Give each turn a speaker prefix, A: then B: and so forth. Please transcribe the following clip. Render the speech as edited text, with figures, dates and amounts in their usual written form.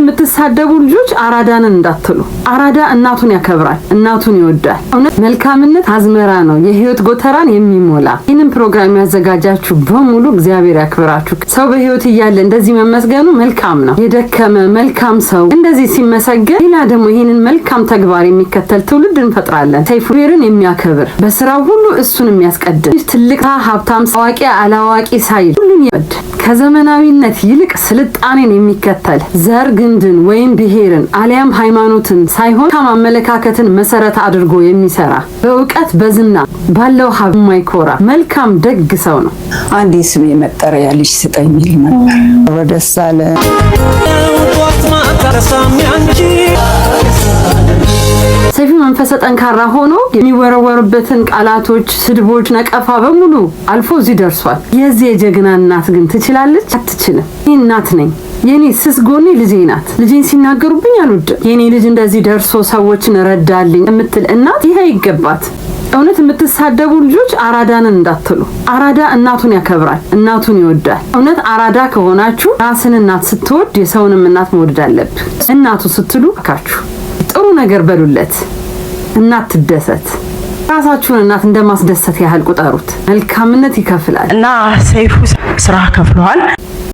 A: የምትሳደቡ ልጆች አራዳንን እንዳትሉ። አራዳ እናቱን ያከብራል፣ እናቱን ይወዳል። እውነት መልካምነት አዝመራ ነው የህይወት ጎተራን የሚሞላ። ይህንን ፕሮግራም ያዘጋጃችሁ በሙሉ እግዚአብሔር ያክብራችሁ። ሰው በህይወት እያለ እንደዚህ መመስገኑ መልካም ነው። የደከመ መልካም ሰው እንደዚህ ሲመሰገን፣ ሌላ ደግሞ ይህንን መልካም ተግባር የሚከተል ትውልድ እንፈጥራለን። ሰይፉን የሚያከብር በስራው ሁሉ እሱን የሚያስቀድም ትልቅ ሀብታም፣ አዋቂ አላዋቂ ሳይል ሁሉን ይወድ ከዘመናዊነት ይልቅ ስልጣኔን የሚከተል ዘር ግንድን ወይም ብሔርን አሊያም ሃይማኖትን ሳይሆን አመለካከትን መሰረት አድርጎ የሚሰራ በእውቀት በዝና ባለው ሀብት የማይኮራ መልካም ደግ ሰው ነው።
B: አንዴ ስሜ መጠሪያ ልጅ ስጠኝ ይል ነበር። ወደሳለ
A: ሰይፉ መንፈሰ ጠንካራ ሆኖ የሚወረወርበትን ቃላቶች፣ ስድቦች፣ ነቀፋ በሙሉ አልፎ እዚህ ደርሷል። የዚህ የጀግና እናት ግን ትችላለች? አትችልም። ይህ እናት ነኝ የኔ ስስ ጎኔ ልጄ ናት። ልጄን ሲናገሩብኝ አልወድም። የኔ ልጅ እንደዚህ ደርሶ ሰዎችን ረዳልኝ የምትል እናት ይሄ ይገባት። እውነት የምትሳደቡ ልጆች አራዳንን እንዳትሉ። አራዳ እናቱን ያከብራል፣ እናቱን ይወዳል። እውነት አራዳ ከሆናችሁ ራስን እናት ስትወድ የሰውንም እናት መውደድ አለብህ። እናቱ ስትሉ አካችሁ ጥሩ ነገር በሉለት። እናት ትደሰት። ራሳችሁን እናት እንደማስደሰት ያህል ቁጠሩት። መልካምነት ይከፍላል
C: እና ሰይፉ ስራ ከፍሏል።